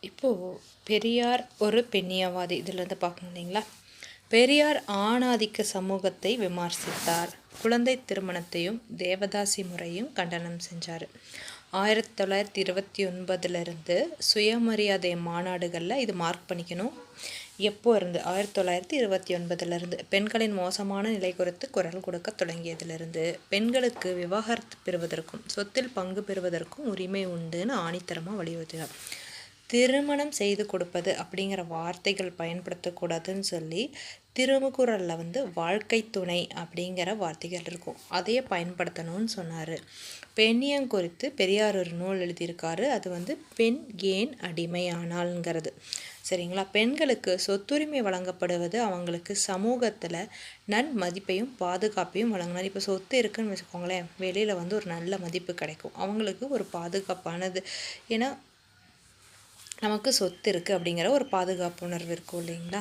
இப்போது பெரியார் ஒரு பெண்ணியவாதி இதிலேருந்து பார்க்கணும் இல்லைங்களா. பெரியார் ஆணாதிக்க சமூகத்தை விமர்சித்தார். குழந்தை திருமணத்தையும் தேவதாசி முறையும் கண்டனம் செஞ்சார். 1929 சுயமரியாதை மாநாடுகளில் இது மார்க் பண்ணிக்கணும். எப்போ இருந்து 1929 பெண்களின் மோசமான நிலை குறித்து குரல் கொடுக்க தொடங்கியதிலிருந்து பெண்களுக்கு விவாகரத்து பெறுவதற்கும் சொத்தில் பங்கு பெறுவதற்கும் உரிமை உண்டுன்னு ஆணித்தரமாக வலியுறுத்தினார். திருமணம் செய்து கொடுப்பது அப்படிங்கிற வார்த்தைகள் பயன்படுத்தக்கூடாதுன்னு சொல்லி திருக்குறளில் வாழ்க்கை துணை அப்படிங்கிற வார்த்தைகள் இருக்கும், அதையே பயன்படுத்தணும்னு சொன்னார். பெண்ணியம் குறித்து பெரியார் ஒரு நூல் எழுதியிருக்காரு. அது பெண் ஏன் அடிமையானால்ங்கிறது. சரிங்களா. பெண்களுக்கு சொத்துரிமை வழங்கப்படுவது அவங்களுக்கு சமூகத்தில் நன்மதிப்பையும் பாதுகாப்பையும் வழங்கினார். இப்போ சொத்து இருக்குன்னு வச்சுக்கோங்களேன், வெளியில் ஒரு நல்ல மதிப்பு கிடைக்கும், அவங்களுக்கு ஒரு பாதுகாப்பானது. ஏன்னா நமக்கு சொத்து இருக்குது அப்படிங்கிற ஒரு பாதுகாப்பு உணர்வு இருக்கும் இல்லைங்களா.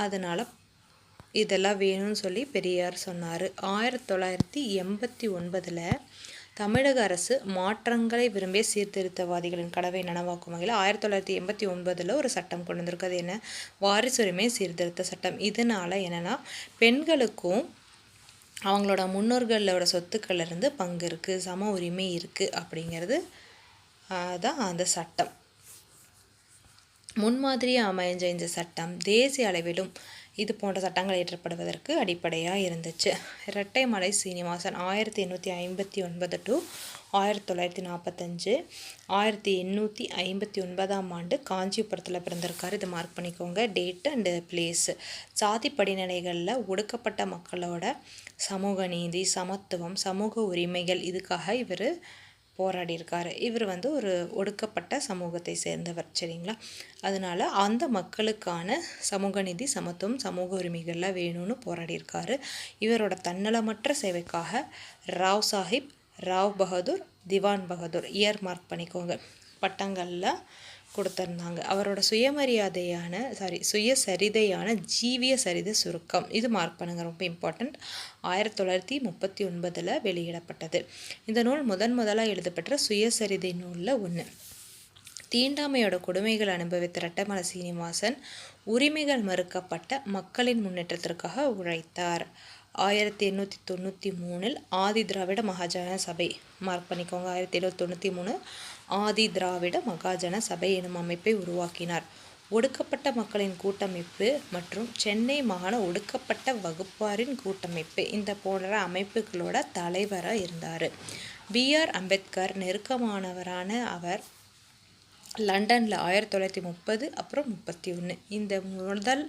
அதனால் இதெல்லாம் வேணும்னு சொல்லி பெரியார் சொன்னார். 1989 தமிழக அரசு மாற்றங்களை விரும்பிய சீர்திருத்தவாதிகளின் கனவை நனவாக்கும் வகையில் 1989 ஒரு சட்டம் கொண்டு வந்திருக்கு. அது என்ன? வாரிசுரிமை சீர்திருத்த சட்டம். இதனால் என்னென்னா பெண்களுக்கும் அவங்களோட முன்னோர்களோட சொத்துக்கள்லேருந்து பங்கு இருக்குது, சம உரிமை இருக்குது அப்படிங்கிறது தான் அந்த சட்டம். முன்மாதிரியாக அமைஞ்ச இந்த சட்டம் தேசிய அளவிலும் இது போன்ற சட்டங்கள் இயற்றப்படுவதற்கு அடிப்படையாக இருந்துச்சு. இரட்டைமலை சீனிவாசன் 1859 to 1945, 1859 காஞ்சிபுரத்தில் பிறந்திருக்காரு. இது மார்க் பண்ணிக்கோங்க, டேட் அண்டு பிளேஸ். சாதி படிநிலைகளில் ஒடுக்கப்பட்ட மக்களோட சமூக நீதி, சமத்துவம், சமூக உரிமைகள் இதுக்காக இவர் போராடியிருக்காரு. இவர் ஒரு ஒடுக்கப்பட்ட சமூகத்தை சேர்ந்தவர். சரிங்களா. அதனால் அந்த மக்களுக்கான சமூக நீதி, சமத்துவம், சமூக உரிமைகள்லாம் வேணும்னு போராடியிருக்காரு. இவரோட தன்னலமற்ற சேவைக்காக ராவ் சாஹிப், ராவ் பகதூர், திவான் பகதூர் இயர் மார்க் பண்ணிக்கோங்க பட்டங்களில் கொடுத்துருந்தாங்க. அவரோட சுயசரிதையான ஜீவிய சரிதை சுருக்கம் இது மார்க் பண்ணுங்க, ரொம்ப இம்பார்ட்டண்ட். 1939 வெளியிடப்பட்டது. இந்த நூல் முதலாக எழுதப்பட்ட சுயசரிதை நூலில் ஒன்று. தீண்டாமையோட கொடுமைகள் அனுபவித்த இரட்டைமலை சீனிவாசன் உரிமைகள் மறுக்கப்பட்ட மக்களின் முன்னேற்றத்திற்காக உழைத்தார். 1893 ஆதி திராவிட மகாஜன சபை மார்க் பண்ணிக்கோங்க. 1893 ஆதி திராவிட மகாஜன சபை எனும் அமைப்பை உருவாக்கினார். ஒடுக்கப்பட்ட மக்களின் கூட்டமைப்பு மற்றும் சென்னை மாகாண ஒடுக்கப்பட்ட வகுப்பாரின் கூட்டமைப்பு இந்த போன்ற அமைப்புகளோட தலைவராக இருந்தார். B.R. அம்பேத்கர் நெருக்கமானவரான அவர் லண்டனில் 1930 அப்புறம் 31 இந்த முதல்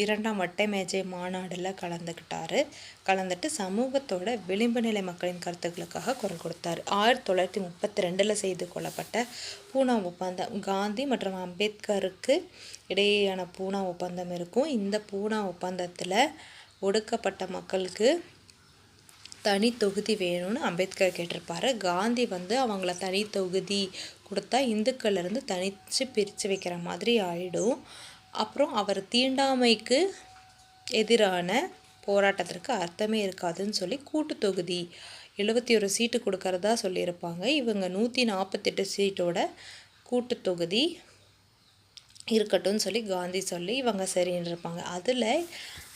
2ஆம் வட்டை மேஜை மாநாடில் கலந்துட்டு சமூகத்தோட விளிம்பு நிலை மக்களின் கருத்துக்களுக்காக குரல் கொடுத்தார். 1932 செய்து கொள்ளப்பட்ட பூனா ஒப்பந்தம், காந்தி மற்றும் அம்பேத்கருக்கு இடையேயான பூனா ஒப்பந்தம் இருக்கும். இந்த பூனா ஒப்பந்தத்தில் ஒடுக்கப்பட்ட மக்களுக்கு தனி தொகுதி வேணும்னு அம்பேத்கர் கேட்டிருப்பார். காந்தி அவங்கள தனி தொகுதி கொடுத்தா இந்துக்கள்லேருந்து தனித்து பிரித்து வைக்கிற மாதிரி ஆகிடும். அப்புறம் அவர் தீண்டாமைக்கு எதிரான போராட்டத்திற்கு அர்த்தமே இருக்காதுன்னு சொல்லி கூட்டு தொகுதி 71 சீட்டு கொடுக்கறதா சொல்லியிருப்பாங்க. இவங்க 148 சீட்டோட கூட்டு தொகுதி இருக்கட்டும்னு சொல்லி காந்தி சொல்லி இவங்க சரின்னு இருப்பாங்க. அதில்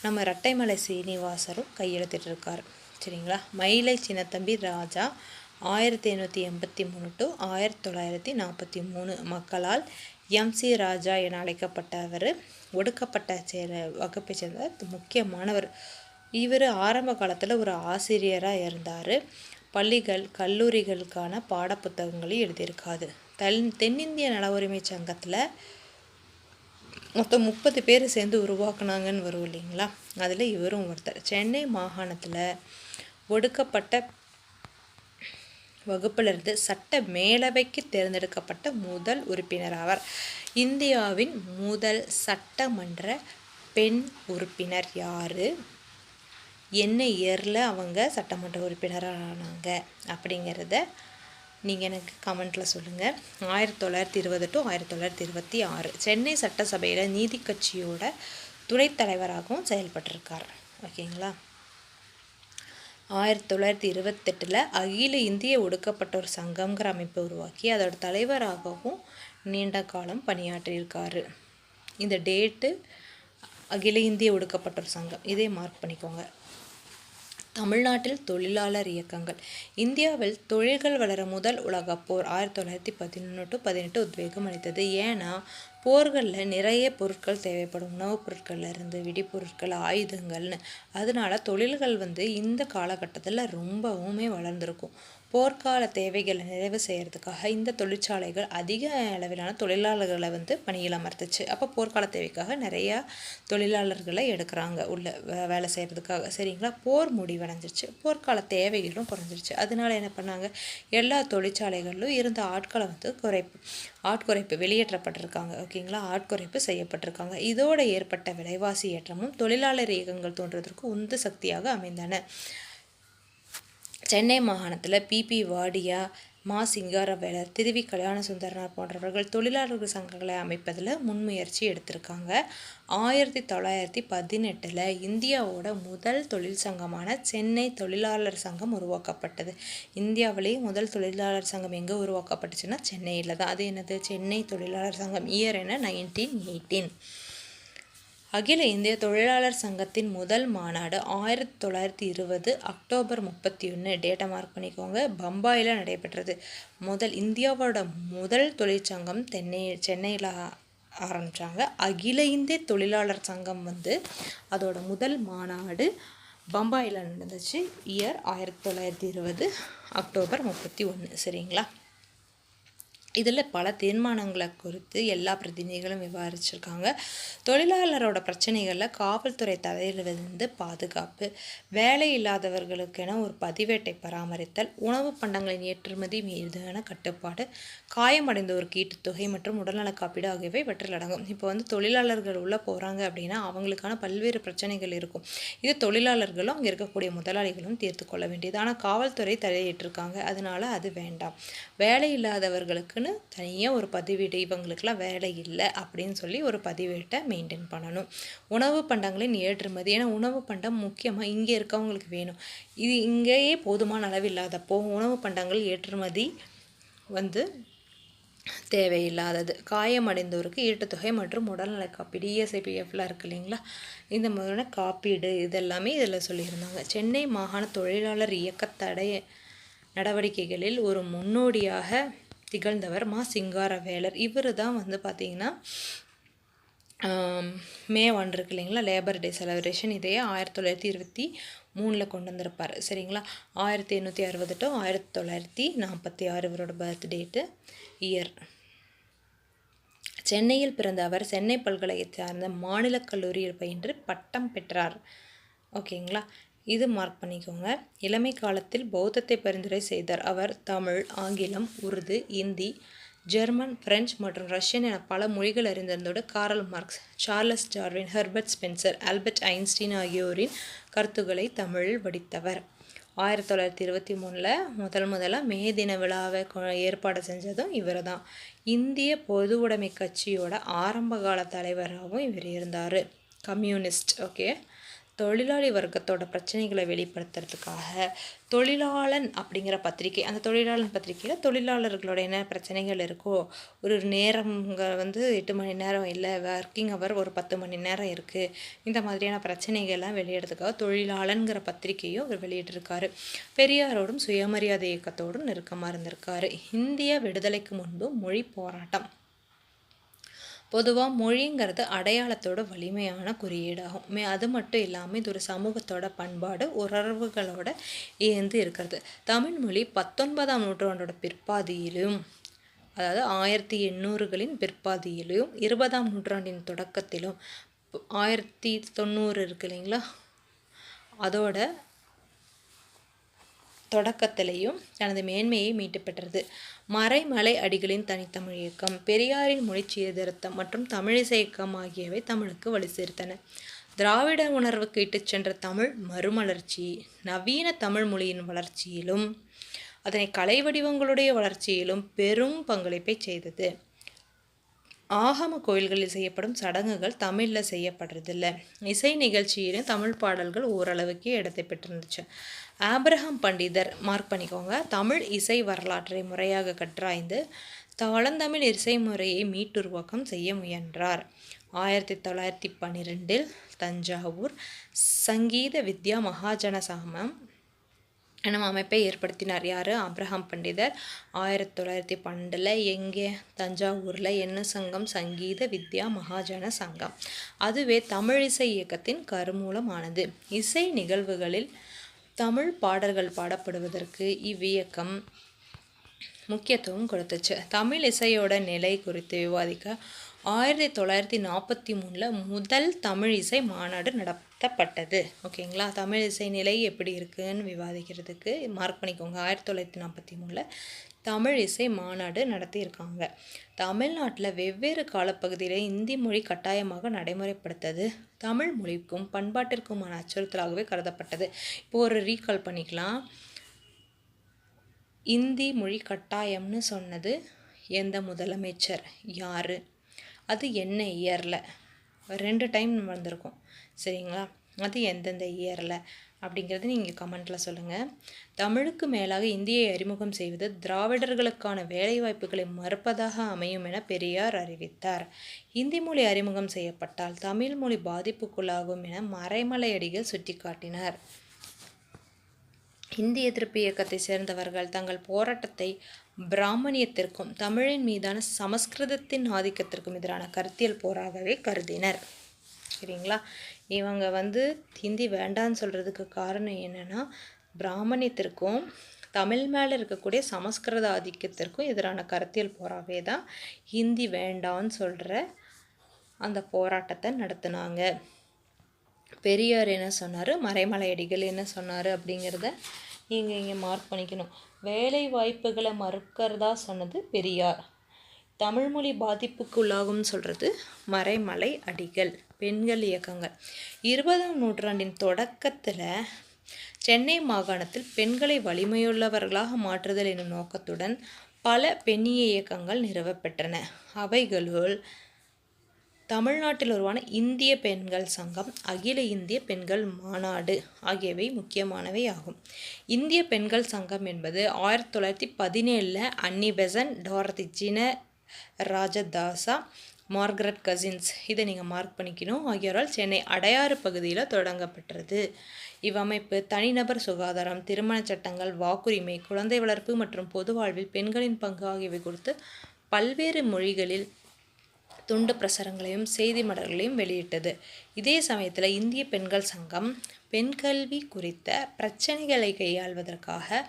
நம்ம இரட்டைமலை சீனிவாசரும் கையெழுத்திட்டிருக்கார். சரிங்களா. மயிலை சின்னத்தம்பி ராஜா 1883 to 1943 மக்களால் MC ராஜா என அழைக்கப்பட்டவர் ஒடுக்கப்பட்ட வகுப்பை சேர்ந்த முக்கியமானவர். இவர் ஆரம்ப காலத்தில் ஒரு ஆசிரியராக இருந்தார். பள்ளிகள் கல்லூரிகளுக்கான பாடப்புத்தகங்களையும் எழுதியிருக்காது. தென்னிந்திய நல உரிமை சங்கத்தில் மொத்தம் 30 பேர் சேர்ந்து உருவாக்குனாங்கன்னு வரும் இல்லைங்களா. அதில் இவரும் ஒருத்தர். சென்னை மாகாணத்தில் ஒடுக்கப்பட்ட வகுப்பிலிருந்து சட்ட மேலவைக்கு தேர்ந்தெடுக்கப்பட்ட முதல் உறுப்பினர் ஆவார். இந்தியாவின் முதல் சட்டமன்ற பெண் உறுப்பினர் யார், என்ன இயரில் அவங்க சட்டமன்ற உறுப்பினராக ஆனாங்க அப்படிங்கிறத நீங்கள் எனக்கு கமெண்ட்டில் சொல்லுங்கள். 1920 to 1926 சென்னை சட்டசபையில் நீதி கட்சியோட துணைத் தலைவராகவும் செயல்பட்டிருக்கார். ஓகேங்களா. 1928 அகில இந்திய ஒடுக்கப்பட்டோர் சங்கம்ங்கிற அமைப்பை உருவாக்கி அதோட தலைவராகவும் நீண்ட காலம் பணியாற்றியிருக்காரு. இந்த டேட்டு அகில இந்திய ஒடுக்கப்பட்டோர் சங்கம், இதை மார்க் பண்ணிக்கோங்க. தமிழ்நாட்டில் தொழிலாளர் இயக்கங்கள். இந்தியாவில் தொழில்கள் வளர முதல் உலகப்போர் 1911-18 உத்வேகம் அளித்தது. ஏன்னா போர்களில் நிறைய பொருட்கள் தேவைப்படும், உணவுப் பொருட்கள்ல இருந்து வெடிப்பொருட்கள், ஆயுதங்கள்னு. அதனால தொழில்கள் இந்த காலகட்டத்தில் ரொம்பவுமே வளர்ந்துருக்கும். போர்க்கால தேவைகளை நிறைவு செய்கிறதுக்காக இந்த தொழிற்சாலைகள் அதிக அளவிலான தொழிலாளர்களை பணியில் அமர்த்துச்சு. அப்போ போர்க்கால தேவைக்காக நிறையா தொழிலாளர்களை எடுக்கிறாங்க உள்ள வேலை செய்கிறதுக்காக. சரிங்களா? போர் முடிவடைஞ்சிருச்சு, போர்க்கால தேவைகளும் குறைஞ்சிருச்சு. அதனால என்ன பண்ணாங்க, எல்லா தொழிற்சாலைகளிலும் இருந்த ஆட்களை ஆட்குறைப்பு வெளியேற்றப்பட்டிருக்காங்க. ஓகேங்களா? ஆட்குறைப்பு செய்யப்பட்டிருக்காங்க. இதோடு ஏற்பட்ட விலைவாசி ஏற்றமும் தொழிலாளர் இயக்கங்கள் தோன்றுவதற்கு உந்து சக்தியாக அமைந்தன. சென்னை மாகாணத்தில் பி.பி. வாடியா, மா. சிங்காரவேலர், திருவி. கல்யாண சுந்தரனார் போன்றவர்கள் தொழிலாளர்கள் சங்கங்களை அமைப்பதில் முன்முயற்சி எடுத்திருக்காங்க. 1918 இந்தியாவோட முதல் தொழில் சங்கமான சென்னை தொழிலாளர் சங்கம் உருவாக்கப்பட்டது. இந்தியாவிலேயே முதல் தொழிலாளர் சங்கம் எங்கே உருவாக்கப்பட்டுச்சுன்னா சென்னையில் தான். அது என்னது? சென்னை தொழிலாளர் சங்கம். இயர் என்ன? 1918. அகில இந்திய தொழிலாளர் சங்கத்தின் முதல் மாநாடு 1920 அக்டோபர் 31, டேட்டை மார்க் பண்ணிக்கோங்க, பம்பாயில் நடைபெற்றது. இந்தியாவோட முதல் தொழிற்சங்கம் சென்னையில் ஆரம்பித்தாங்க. அகில இந்திய தொழிலாளர் சங்கம் அதோட முதல் மாநாடு பம்பாயில் நடந்துச்சு. Year 1920 October 31. சரிங்களா? இதில் பல தீர்மானங்களை குறித்து எல்லா பிரதிநிதிகளும் விவாதிச்சிருக்காங்க. தொழிலாளரோட பிரச்சனைகளில் காவல்துறை தலையிலிருந்து பாதுகாப்பு, வேலை இல்லாதவர்களுக்கென ஒரு பதிவேட்டை பராமரித்தல், உணவு பண்டங்களின் ஏற்றுமதி மீதான கட்டுப்பாடு, காயமடைந்தோருக்கு ஈட்டுத்தொகை மற்றும் உடல்நல காப்பீடு ஆகியவை இவற்றில் அடங்கும். இப்போ தொழிலாளர்கள் உள்ளே போகிறாங்க அப்படின்னா அவங்களுக்கான பல்வேறு பிரச்சனைகள் இருக்கும். இது தொழிலாளர்களும் அங்கே இருக்கக்கூடிய முதலாளிகளும் தீர்த்து கொள்ள வேண்டியது. ஆனால் காவல்துறை தலையிட்டிருக்காங்க, அதனால அது வேண்டாம். வேலை இல்லாதவர்களுக்குன்னு தனியாக ஒரு பதிவேடு, இவங்களுக்கெல்லாம் வேலை இல்லை அப்படின்னு சொல்லி ஒரு பதிவேட்டை மெயின்டைன் பண்ணணும். உணவு பண்டங்களின் ஏற்றுமதி, ஏன்னா உணவு பண்டம் முக்கியமாக இங்கே இருக்கவங்களுக்கு வேணும். இது இங்கேயே போதுமான அளவு இல்லாதப்போ உணவு பண்டங்கள் ஏற்றுமதி தேவையில்லாதது. காயமடைந்தோருக்கு ஈட்டுத்தொகை மற்றும் உடல்நல காப்பீடு, இஎஸ்ஐபிஎஃப்லாம் இருக்குது இல்லைங்களா, இந்த மாதிரியான காப்பீடு இதெல்லாமே இதில் சொல்லியிருந்தாங்க. சென்னை மாகாண தொழிலாளர் இயக்க தடை நடவடிக்கைகளில் ஒரு முன்னோடியாக திகழ்ந்தவர் மா. சிங்காரவேலர். இவர் தான் பார்த்திங்கன்னா மே 1 இருக்கு இல்லைங்களா, லேபர் டே செலிப்ரேஷன், இதையே 1923 கொண்டு வந்திருப்பார். சரிங்களா? 1860 to 1946 இவரோட பர்த் டேட்டு, இயர். சென்னையில் பிறந்த அவர் சென்னை பல்கலைக்கழகத்தை சார்ந்த மாநில கல்லூரியில் பயின்று பட்டம் பெற்றார். ஓகேங்களா? இது மார்க் பண்ணிக்கோங்க. இளமை காலத்தில் பௌத்தத்தை பரிந்துரை செய்தார். அவர் தமிழ், ஆங்கிலம், உருது, இந்தி, ஜெர்மன், பிரெஞ்சு மற்றும் ரஷ்யன் என பல மொழிகள் அறிந்திருந்தோடு Karl Marx, Charles Darwin, Herbert Spencer, Albert Einstein ஆகியோரின் கருத்துக்களை தமிழில் வடித்தவர். 1923 முதல்ல மே தின விழாவை ஏற்பாடு செஞ்சதும் இவர் தான். இந்திய பொதுவுடைமை கட்சியோட ஆரம்பகால தலைவராகவும் இவர் இருந்தார். கம்யூனிஸ்ட். ஓகே. தொழிலாளி வர்க்கத்தோட பிரச்சனைகளை வெளிப்படுத்துறதுக்காக தொழிலாளன் அப்படிங்கிற பத்திரிகை, அந்த தொழிலாளன் பத்திரிகையில் தொழிலாளர்களோட என்ன பிரச்சனைகள் இருக்கோ, ஒரு நேரம் 8 மணி நேரம் இல்லை, ஒர்க்கிங் ஹவர் ஒரு 10 மணி நேரம் இருக்குது, இந்த மாதிரியான பிரச்சனைகள்லாம் வெளியிடுறதுக்காக தொழிலாளன்கிற பத்திரிகையும் அவர் வெளியிட்டிருக்காரு. பெரியாரோடும் சுயமரியாதை இயக்கத்தோடும் நெருக்கமாக இருந்திருக்காரு. இந்திய விடுதலைக்கு முன்பு மொழி போராட்டம். பொதுவாக மொழிங்கிறது அடையாளத்தோட வலிமையான குறியீடாகும். அது மட்டும் இல்லாமல் இது ஒரு சமூகத்தோட பண்பாடு, உறவுகளோட இருக்கிறது. தமிழ்மொழி 19ஆம் நூற்றாண்டோட பிற்பாதியிலும், அதாவது 1800களின் பிற்பாதியிலும், 20ஆம் நூற்றாண்டின் தொடக்கத்திலும், 1990 இருக்கு இல்லைங்களா, அதோட தொடக்கத்திலையும் தனது மேன்மையை மீட்டு பெற்றது. மறைமலை அடிகளின் தனித்தமிழ் இயக்கம், பெரியாரின் மொழி சீர்திருத்தம் மற்றும் தமிழிசை இயக்கம் ஆகியவை தமிழுக்கு வலு சேர்த்தன. திராவிட உணர்வுக்கு இட்டுச் சென்ற தமிழ் மறுமலர்ச்சி நவீன தமிழ் மொழியின் வளர்ச்சியிலும் அதனை கலை வடிவங்களுடைய வளர்ச்சியிலும் பெரும் பங்களிப்பை செய்தது. ஆகம கோயில்களில் செய்யப்படும் சடங்குகள் தமிழில் செய்யப்படுறதில்ல. இசை நிகழ்ச்சியிலும் தமிழ் பாடல்கள் ஓரளவுக்கு இடத்தை பெற்றிருந்துச்சு. ஆபிரகாம் பண்டிதர் மார்க் பண்ணிக்கோங்க. தமிழ் இசை வரலாற்றை முறையாக கற்றாய்ந்து பழந்தமிழ் இசை முறையை மீட்டுருவாக்கம் செய்ய முயன்றார். 1912 தஞ்சாவூர் சங்கீத வித்யா மகாஜன சங்கம் எனும் அமைப்பை ஏற்படுத்தினார். யார்? ஆப்ரஹாம் பண்டிதர். 1912 எங்கே? தஞ்சாவூரில். என்ன சங்கம்? சங்கீத வித்யா மகாஜன சங்கம். அதுவே தமிழிசை இயக்கத்தின் கருமூலமானது. இசை நிகழ்வுகளில் தமிழ் பாடல்கள் பாடப்படுவதற்கு இவ்வியக்கம் முக்கியத்துவம் கொடுத்துச்சு. தமிழ் இசையோட நிலை குறித்து விவாதிக்க 1943 முதல் தமிழ் இசை மாநாடு நடத்தப்பட்டது. ஓகேங்களா? தமிழ் இசை நிலை எப்படி இருக்குன்னு விவாதிக்கிறதுக்கு மார்க் பண்ணிக்கோங்க. 1943 தமிழ் இசை மாநாடு நடத்தியிருக்காங்க. தமிழ்நாட்டில் வெவ்வேறு காலப்பகுதியில் இந்தி மொழி கட்டாயமாக நடைமுறைப்படுத்தது தமிழ் மொழிக்கும் பண்பாட்டிற்குமான அச்சுறுத்தலாகவே கருதப்பட்டது. இப்போ ஒரு ரீகால் பண்ணிக்கலாம். இந்தி மொழி கட்டாயம்னு சொன்னது எந்த முதலமைச்சர்? யார்? அது என்ன இயரில்? 2 டைம் வந்திருக்கும். சரிங்களா? அது எந்தெந்த இயரில் அப்படிங்கிறது நீங்கள் கமெண்ட்டில் சொல்லுங்கள். தமிழுக்கு மேலாக இந்தியை அறிமுகம் செய்வது திராவிடர்களுக்கான வேலைவாய்ப்புகளை மறுப்பதாக அமையும் என பெரியார் அறிவித்தார். இந்தி மொழி அறிமுகம் செய்யப்பட்டால் தமிழ் மொழி பாதிப்புக்குள்ளாகும் என மறைமலையடிகள் சுட்டிக்காட்டினார். இந்தி எதிர்ப்பு இயக்கத்தை சேர்ந்தவர்கள் தங்கள் போராட்டத்தை பிராமணியத்திற்கும் தமிழின் மீதான சமஸ்கிருதத்தின் ஆதிக்கத்திற்கும் எதிரான கருத்தியல் போராகவே கருதினர். சரிங்களா? இவங்க ஹிந்தி வேண்டான்னு சொல்கிறதுக்கு காரணம் என்னென்னா, பிராமணியத்திற்கும் தமிழ் மேலே இருக்கக்கூடிய சமஸ்கிருத ஆதிக்கத்திற்கும் எதிரான கருத்தியல் போராகவே தான் ஹிந்தி வேண்டான்னு சொல்கிற அந்த போராட்டத்தை நடத்தினாங்க. பெரியார் என்ன சொன்னார், மறைமலையடிகள் என்ன சொன்னார் அப்படிங்கிறத நீங்கள் இங்கே மார்க் பண்ணிக்கணும். வேலை வாய்ப்புகளை மறுக்கிறதா சொன்னது பெரியார், தமிழ்மொழி பாதிப்புக்கு உள்ளாகும்னு சொல்கிறது மறைமலை அடிகள். பெண்கள் இயக்கங்கள் 20ஆம் நூற்றாண்டின் தொடக்கத்தில் சென்னை மாகாணத்தில் பெண்களை வலிமையுள்ளவர்களாக மாற்றுதல் என்னும் நோக்கத்துடன் பல பெண்ணிய இயக்கங்கள் நிறுவப்பெற்றன. அவைகளுள் தமிழ்நாட்டில் உருவான இந்திய பெண்கள் சங்கம், அகில இந்திய பெண்கள் மாநாடு ஆகியவை முக்கியமானவை ஆகும். இந்திய பெண்கள் சங்கம் என்பது 1917 அன்னி Besant, Dorothy Jina, ராஜதாசா, Margaret cousins, இதை நீங்கள் மார்க் பண்ணிக்கணும், ஆகியோரால் சென்னை அடையாறு பகுதியில் தொடங்கப்பட்டது. இவ்வமைப்பு தனிநபர் சுகாதாரம், திருமண சட்டங்கள், வாக்குரிமை, குழந்தை வளர்ப்பு மற்றும் பொது வாழ்வில் பெண்களின் பங்கு ஆகியவை குறித்து பல்வேறு மொழிகளில் துண்டு பிரசுரங்களையும் செய்தி மடல்களையும் வெளியிட்டது. இதே சமயத்தில் இந்திய பெண்கள் சங்கம் பெண் கல்வி குறித்த பிரச்சனைகளை கையாள்வதற்காக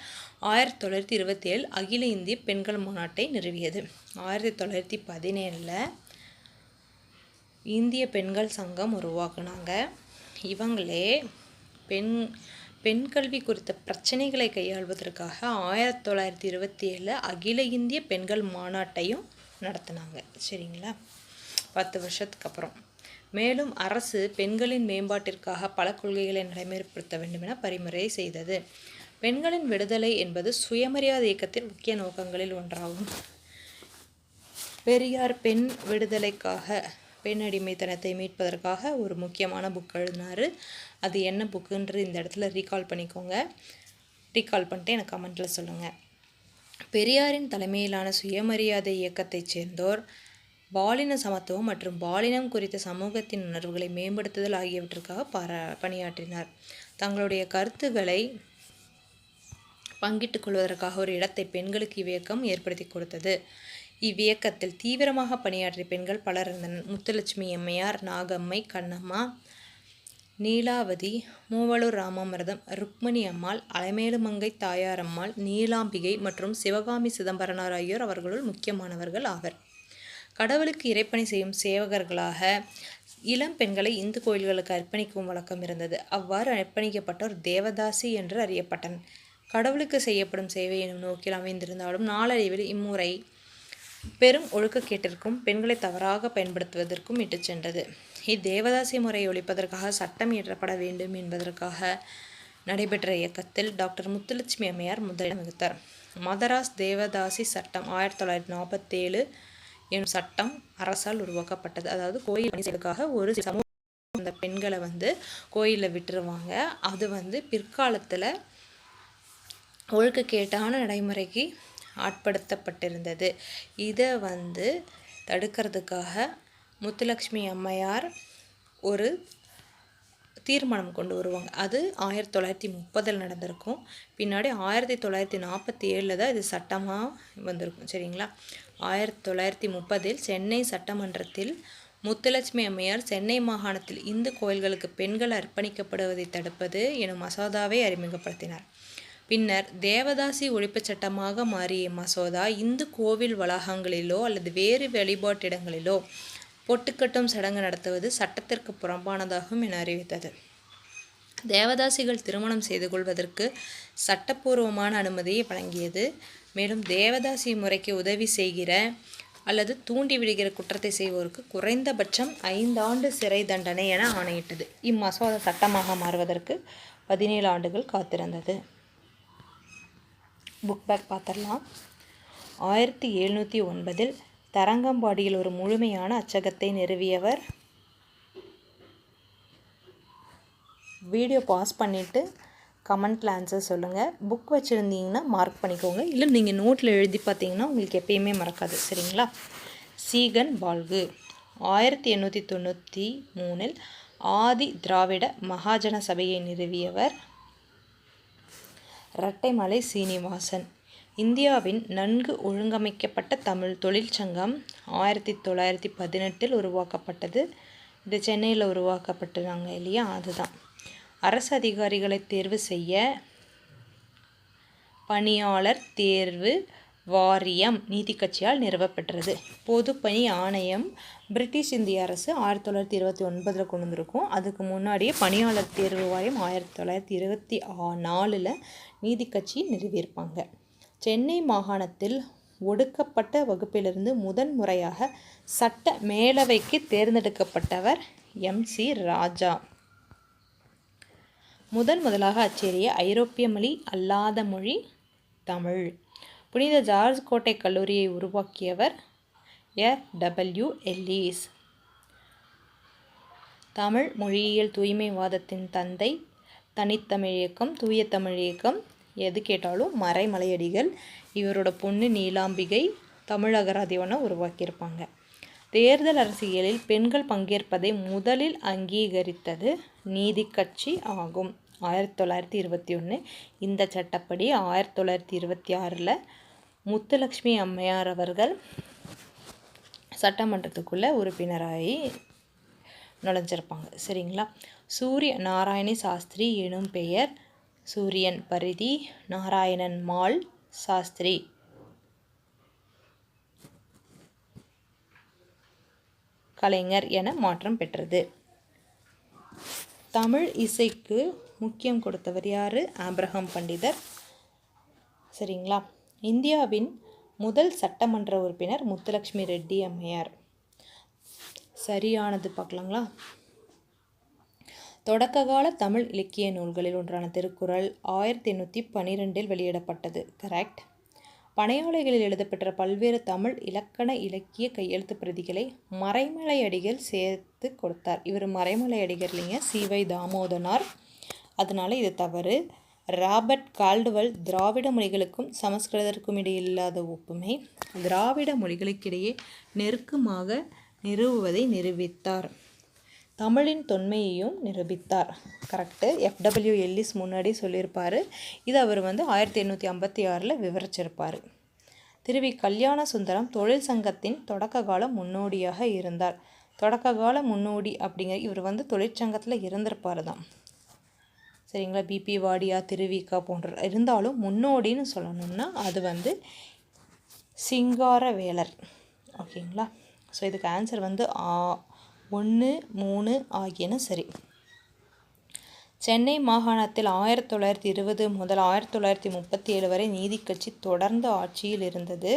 1927 அகில இந்திய பெண்கள் மாநாட்டை நிறுவியது. 1917 இந்திய பெண்கள் சங்கம் உருவாக்குனாங்க. இவங்களே பெண் கல்வி குறித்த பிரச்சனைகளை கையாள்வதற்காக 1927 அகில இந்திய பெண்கள் மாநாட்டையும் நடத்தினாங்க. சரிங்களா? 10 வருஷத்துக்கு அப்புறம். மேலும் அரசு பெண்களின் மேம்பாட்டிற்காக பல கொள்கைகளை நடைமுறைப்படுத்த வேண்டும் என பரிந்துரை செய்தது. பெண்களின் விடுதலை என்பது சுயமரியாதை இயக்கத்தின் முக்கிய நோக்கங்களில் ஒன்றாகும். பெரியார் பெண் விடுதலைக்காக, பெண் அடிமைத்தனத்தை மீட்பதற்காக ஒரு முக்கியமான புக் எழுதினார். அது என்ன புக்குன்றது இந்த இடத்துல ரீகால் பண்ணிக்கோங்க. ரீகால் பண்ணிட்டு எனக்கு கமெண்ட்டில் சொல்லுங்கள். பெரியாரின் தலைமையிலான சுயமரியாதை இயக்கத்தைச் சேர்ந்தோர் பாலின சமத்துவம் மற்றும் பாலினம் குறித்த சமூகத்தின் உணர்வுகளை மேம்படுத்துதல் ஆகியவற்றுக்காக பணியாற்றினார். தங்களுடைய கருத்துக்களை பங்கிட்டுக் கொள்வதற்காக ஒரு இடத்தை பெண்களுக்கு இவ்வியக்கம் ஏற்படுத்தி கொடுத்தது. இவ்வியக்கத்தில் தீவிரமாக பணியாற்றிய பெண்கள் பலர் இருந்தனர். முத்துலட்சுமி அம்மையார், நாகம்மை, கண்ணம்மா, நீலாவதி, மூவலூர் ராமாமிர்தம், ருக்மணி அம்மாள், அலமேலுமங்கை தாயாரம்மாள், நீலாம்பிகை மற்றும் சிவகாமி சிதம்பரனார் ஆகியோர் அவர்களுள் முக்கியமானவர்கள் ஆவர். கடவுளுக்கு இறைப்பணி செய்யும் சேவகர்களாக இளம் பெண்களை இந்து கோயில்களுக்கு அர்ப்பணிக்கும் வழக்கம் இருந்தது. அவ்வாறு அர்ப்பணிக்கப்பட்டோர் தேவதாசி என்று அறியப்பட்டனர். கடவுளுக்கு செய்யப்படும் சேவை எனும் நோக்கில் அமைந்திருந்தாலும் நாளடைவில் இம்முறை பெரும் ஒழுக்கக்கேட்டிற்கும் பெண்களை தவறாக பயன்படுத்துவதற்கும் இட்டு சென்றது. இத்தேவதாசி முறையை ஒழிப்பதற்காக சட்டம் இயற்றப்பட வேண்டும் என்பதற்காக நடைபெற்ற இயக்கத்தில் டாக்டர் முத்துலட்சுமி அம்மையார் முதலிடம் வகித்தார். மதராஸ் தேவதாசி சட்டம் 1947 எனும் சட்டம் அரசால் உருவாக்கப்பட்டது. அதாவது கோயில் பணி செய்வதற்காக ஒரு சமூக அந்த பெண்களை கோயிலில் விட்டுருவாங்க. அது பிற்காலத்தில் ஒழுக்கக்கேட்டான நடைமுறைக்கு ஆட்படுத்தப்பட்டிருந்தது. இதை தடுக்கிறதுக்காக முத்துலட்சுமி அம்மையார் ஒரு தீர்மானம் கொண்டு வருவாங்க. அது 1930 நடந்திருக்கும். பின்னாடி 1947 தான் இது சட்டமாக வந்திருக்கும். சரிங்களா? 1930 சென்னை சட்டமன்றத்தில் முத்துலட்சுமி அம்மையார் சென்னை மாகாணத்தில் இந்து கோயில்களுக்கு பெண்கள் அர்ப்பணிக்கப்படுவதை தடுப்பது எனும் மசோதாவை அறிமுகப்படுத்தினார். பின்னர் தேவதாசி ஒழிப்புச் சட்டமாக மாறிய மசோதா இந்து கோவில் வளாகங்களிலோ அல்லது வேறு வழிபாட்டிடங்களிலோ பொட்டுக்கட்டும் சடங்கு நடத்துவது சட்டத்திற்கு புறம்பானதாகும் என அறிவித்தது. தேவதாசிகள் திருமணம் செய்து கொள்வதற்கு சட்டப்பூர்வமான அனுமதியை வழங்கியது. மேலும் தேவதாசி முறைக்கு உதவி செய்கிற அல்லது தூண்டி விடுகிற குற்றத்தை செய்வோருக்கு குறைந்தபட்சம் 5 ஆண்டு சிறை தண்டனை என ஆணையிட்டது. இம்மசோதா சட்டமாக மாறுவதற்கு 17 ஆண்டுகள் காத்திருந்தது. புக் பேக் பார்த்துடலாம். 1709 தரங்கம்பாடியில் ஒரு முழுமையான அச்சகத்தை நிறுவியவர். வீடியோ பாஸ் பண்ணிவிட்டு கமெண்ட்டில் ஆன்சர் சொல்லுங்கள். புக் வச்சுருந்தீங்கன்னா மார்க் பண்ணிக்கோங்க. இல்லை நீங்கள் நோட்டில் எழுதி பார்த்தீங்கன்னா உங்களுக்கு எப்பயுமே மறக்காது. சரிங்களா? சீகன் வாழ்வு. 1893 ஆதி திராவிட மகாஜன சபையை நிறுவியவர். இரட்டைமலை சீனிவாசன். இந்தியாவின் நன்கு ஒழுங்கமைக்கப்பட்ட தமிழ் தொழிற்சங்கம் 1918 உருவாக்கப்பட்டது. இது சென்னையில் உருவாக்கப்பட்டுறாங்க இல்லையா? அதுதான். அரசு அதிகாரிகளை தேர்வு செய்ய பணியாளர் தேர்வு வாரியம் நீதி கட்சியால் நிறுவப்பெற்றது. பொதுப்பணி ஆணையம் பிரிட்டிஷ் இந்திய அரசு 1929 கொண்டு வந்திருக்கும். அதுக்கு முன்னாடியே பணியாளர் தேர்வு வாரியம் 1924 நீதி கட்சி நிறுவியிருப்பாங்க. சென்னை மாகாணத்தில் ஒடுக்கப்பட்ட வகுப்பிலிருந்து முதன் முறையாக சட்ட மேலவைக்கு தேர்ந்தெடுக்கப்பட்டவர் MC ராஜா. முதலாக அச்சேறிய ஐரோப்பிய மொழி அல்லாத மொழி தமிழ். புனித ஜார்ஜ் கோட்டை கல்லூரியை உருவாக்கியவர் F.W. எல்லிஸ். தமிழ் மொழியியல் தூய்மைவாதத்தின் தந்தை. தனித்தமிழ் இயக்கம், தூய தமிழ் இயக்கம், எது கேட்டாலும் மறைமலையடிகள். இவரோட பொண்ணு நீலாம்பிகை தமிழ் அகராதிவனை உருவாக்கியிருப்பாங்க. தேர்தல் அரசியலில் பெண்கள் பங்கேற்பதை முதலில் அங்கீகரித்தது நீதி கட்சி ஆகும். 1921 இந்த சட்டப்படி 1926 முத்துலட்சுமி அம்மையார் அவர்கள் சட்டமன்றத்துக்குள்ளே உறுப்பினராகி நுழைஞ்சிருப்பாங்க. சரிங்களா? சூரிய நாராயணி சாஸ்திரி எனும் பெயர் சூரியன் பரிதி நாராயணன் மால் சாஸ்திரி. கலைஞர் என மாற்றம் பெற்றது. தமிழ் இசைக்கு முக்கியம் கொடுத்தவர் யார்? ஆபிரகாம் பண்டிதர். சரிங்களா? இந்தியாவின் முதல் சட்டமன்ற உறுப்பினர் முத்துலட்சுமி ரெட்டி அம்மையார். சரியானது பார்க்கலாங்களா? தொடக்ககால தமிழ் இலக்கிய நூல்களில் ஒன்றான திருக்குறள் 1812 வெளியிடப்பட்டது. கரெக்ட். பனையோலைகளில் எழுதப்பெற்ற பல்வேறு தமிழ் இலக்கண இலக்கிய கையெழுத்து பிரதிகளை மறைமலையடிகள் சேர்த்து கொடுத்தார். இவர் மறைமலையடிகள் இல்லைங்க, CY தாமோதனார். அதனால இது தவறு. ராபர்ட் கால்டுவெல் திராவிட மொழிகளுக்கும் சமஸ்கிருதத்திற்கும் இடையே இல்லாத ஒப்புமை திராவிட மொழிகளுக்கிடையே நெருக்கமாக நிறுவுவதை நிரூபித்தார். தமிழின் தொன்மையையும் நிரூபித்தார். கரெக்டு. F.W. எல்லிஸ் முன்னாடி சொல்லியிருப்பார். இது அவர் 1856 விவரிச்சிருப்பார். திருவி கல்யாண சுந்தரம் தொழில் சங்கத்தின் தொடக்க கால முன்னோடியாக இருந்தார். தொடக்க கால முன்னோடி அப்படிங்கிற இவர் தொழிற்சங்கத்தில் இருந்திருப்பார் தான். சரிங்களா? BP வாடியா திருவிக்கா போன்ற இருந்தாலும் முன்னோடின்னு சொல்லணும்னா அது சிங்காரவேலர். ஓகேங்களா? ஸோ இதுக்கு ஆன்சர் 1, 3 ஆகியன சரி. சென்னை மாகாணத்தில் 1920 முதல் 1937 வரை நீதி கட்சி தொடர்ந்து ஆட்சியில் இருந்தது.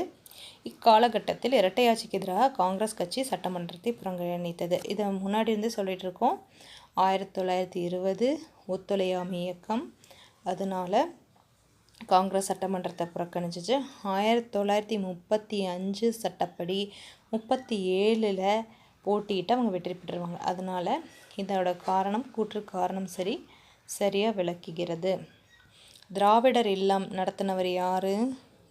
இக்காலகட்டத்தில் இரட்டையாட்சிக்கு எதிராக காங்கிரஸ் கட்சி சட்டமன்றத்தை புறக்கணித்தது. இதை முன்னாடி இருந்து சொல்லிட்டு இருக்கோம். 1920 ஒத்துழையாமை இயக்கம், அதனால காங்கிரஸ் சட்டமன்றத்தை புறக்கணிச்சிச்சு. 1935 சட்டப்படி 37 போட்டியிட்டு அவங்க வெற்றி பெற்றுருவாங்க. அதனால் இதோட கூற்று காரணம் சரியாக விளக்குகிறது. திராவிடர் இல்லம் நடத்தினவர் யார்?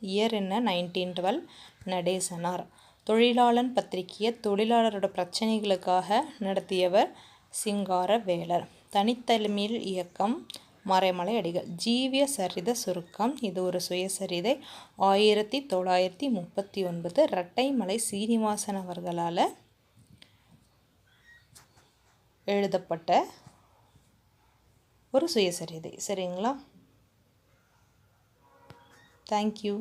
இயர் என்ன 1912. நடேசனார். தொழிலாளன் பத்திரிகையை தொழிலாளரோட பிரச்சனைகளுக்காக நடத்தியவர் சிங்காரவேலர். தனித்தலைமையில் இயக்கம் மறைமலை அடிகள். ஜீவிய சரித சுருக்கம், இது ஒரு சுயசரிதை. 1939 இரட்டைமலை சீனிவாசன் அவர்களால் எழுதப்பட்ட ஒரு சுயசரிதை. சரிங்களா? தேங்க்யூ.